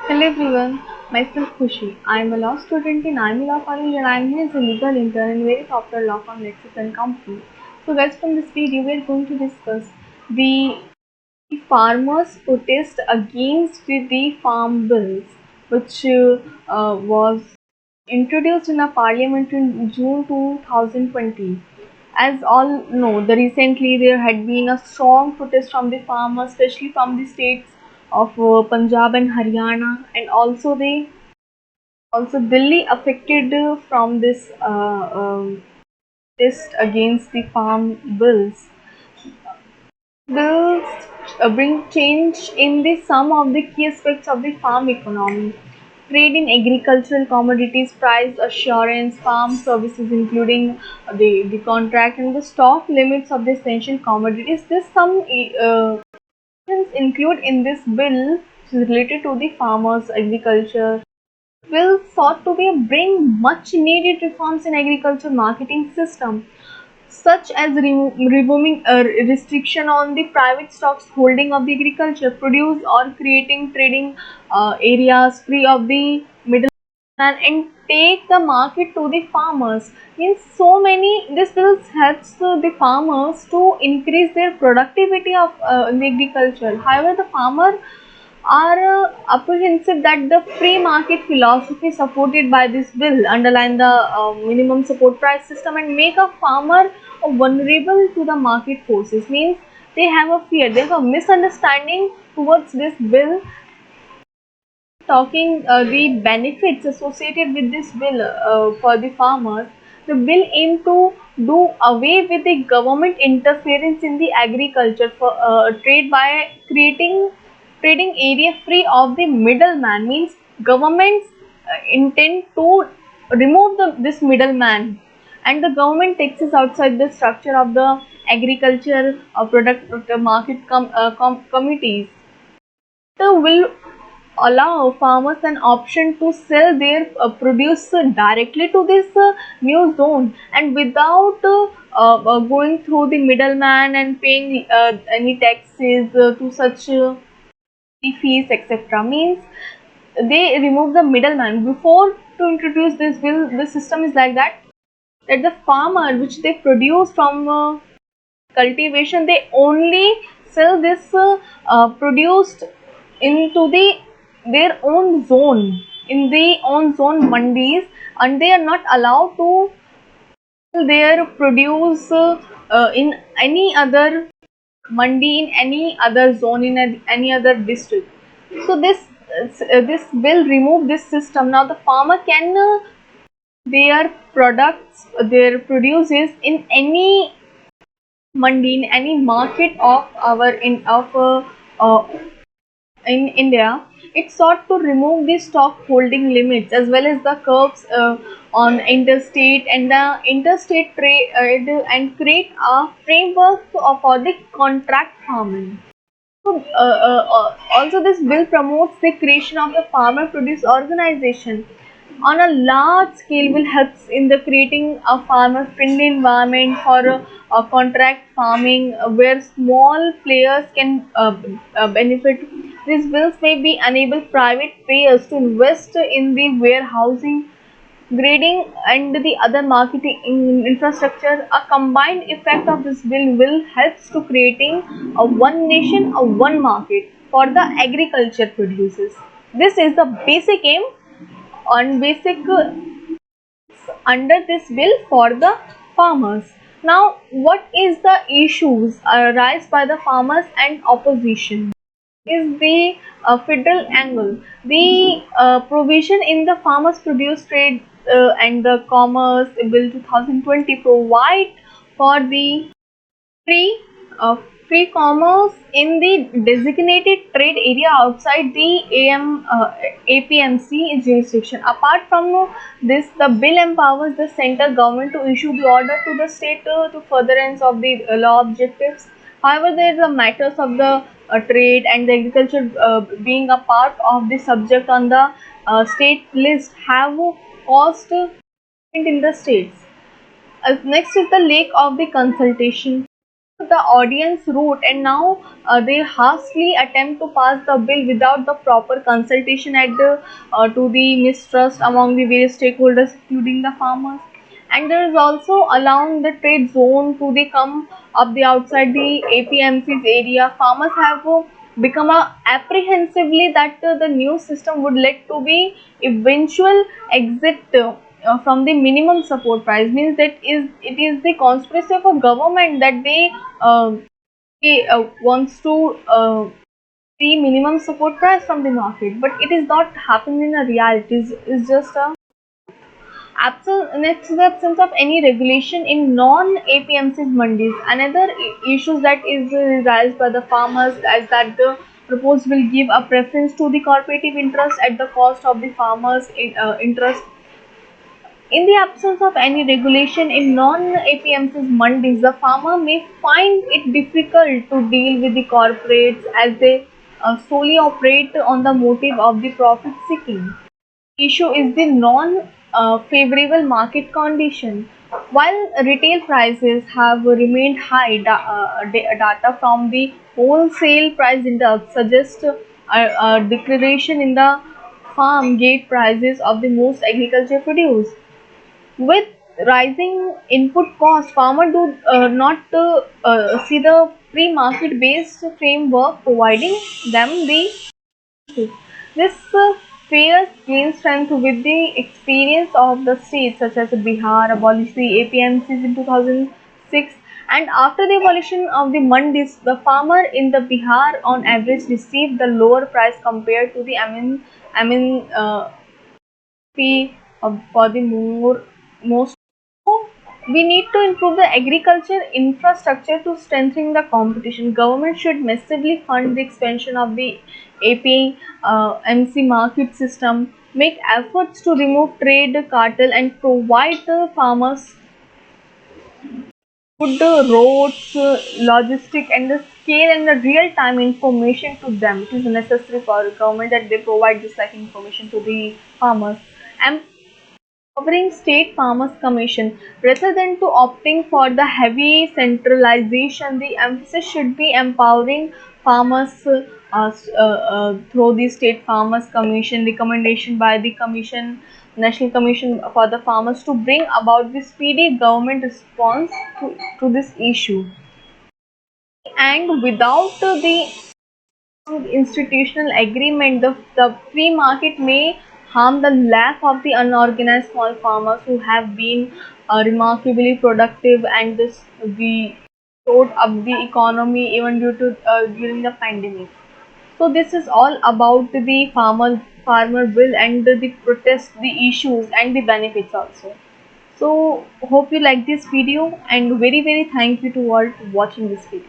Hello everyone, myself Khushi. I am a law student in IIM Law College and I am here as a legal intern in very popular law firm Lexis and Company. So guys, from this video we are going to discuss the farmers' protest against the farm bills, which was introduced in a parliament in June 2020. As all know, recently there had been a strong protest from the farmers, especially from the states of Punjab and Haryana, and also Delhi affected from this protest against the farm bills. Bills bring change in the some of the key aspects of the farm economy. Trade in agricultural commodities, price assurance, farm services including the contract and the stock limits of the essential commodities. This some include in this bill which is related to the farmers agriculture. Bill sought to be bring much needed reforms in agriculture marketing system, such as removing a restriction on the private stocks holding of the agriculture produce or creating trading areas free of the middleman and take the market to the farmers. Means so many this will helps the farmers to increase their productivity of in the agriculture. However, the farmer are apprehensive that the free market philosophy supported by this bill underline the minimum support price system and make a farmer vulnerable to the market forces. Means they have a fear, they have a misunderstanding towards this bill. Talking the benefits associated with this bill for the farmers, the bill aimed to do away with the government interference in the agriculture for trade by creating trading area free of the middleman. Means governments intend to remove this middleman, and the government takes us outside the structure of the agriculture product market committees. The will allow farmers an option to sell their produce directly to this new zone and without going through the middleman and paying any taxes to such the fees etc. Means they remove the middleman. Before to introduce this bill, the system is like that the farmer which they produce from cultivation, they only sell this produced into their own zone, in the own zone mandis, and they are not allowed to sell their produce in any other mandi, in any other zone, in any other district. So this will remove this system. Now the farmer can their products, their produces in any mandi, in any market of our uh, in India. It sought to remove the stock holding limits as well as the curbs on interstate and the interstate trade and create a framework for the contract farming. So, also, this bill promotes the creation of the farmer produce organization on a large scale. Will helps in the creating a farmer friendly environment for contract farming where small players can benefit. These bills may be enable private payers to invest in the warehousing, grading and the other marketing infrastructure. A combined effect of this bill will helps to creating a one nation, a one market for the agriculture producers. This is the basic aim and basic under this bill for the farmers. Now, what is the issues arise by the farmers and opposition? Is the federal angle. The provision in the Farmers Produce Trade and the Commerce Bill 2020 provide for the free uh, free commerce in the designated trade area outside the APMC jurisdiction. Apart from this, the bill empowers the central government to issue the order to the state to furtherance of the law objectives. However, there is a matters of the trade and the agriculture being a part of the subject on the state list have caused in the states. Next is the lack of the consultation. the audience route, and now they hastily attempt to pass the bill without the proper consultation at the to the mistrust among the various stakeholders, including the farmers. And there is also allowing the trade zone to the come up the outside the APMC's area. Farmers have become apprehensively that the new system would lead to be eventual exit from the minimum support price. Means that is it is the conspiracy of a government that uh, they wants to see minimum support price from the market, but it is not happening in a reality. It's just a next to the absence of any regulation in non-APMC's mandis. Another issue that is raised by the farmers is that the proposed will give a preference to the corporative interest at the cost of the farmers' interest. In the absence of any regulation in non-APMC's mandis, the farmer may find it difficult to deal with the corporates as they solely operate on the motive of the profit seeking. Issue is the non-favorable market condition. While retail prices have remained high, data from the wholesale price index suggests a declaration in the farm gate prices of the most agriculture produce. With rising input costs, farmers do not see the free market based framework providing them the this fear gains strength with the experience of the states such as Bihar abolished the APMCs in 2006, and after the abolition of the mandis, the farmer in the Bihar on average received the lower price compared to the fee for the most. We need to improve the agriculture infrastructure to strengthen the competition. Government should massively fund the expansion of the API MC market system, make efforts to remove trade cartel, and provide the farmers with the roads, logistic, and the scale and the real-time information to them. It is necessary for government that they provide this like information to the farmers. And covering state farmers commission rather than to opting for the heavy centralization, the emphasis should be empowering farmers through the state farmers commission recommendation by the commission national commission for the farmers to bring about the speedy government response to this issue. And without the institutional agreement, the free market may harm the lack of the unorganized small farmers who have been remarkably productive, and this we showed up the economy even due to during the pandemic. So this is all about the farmer bill and the protest, the issues and the benefits also. So hope you like this video, and very thank you to all for watching this video.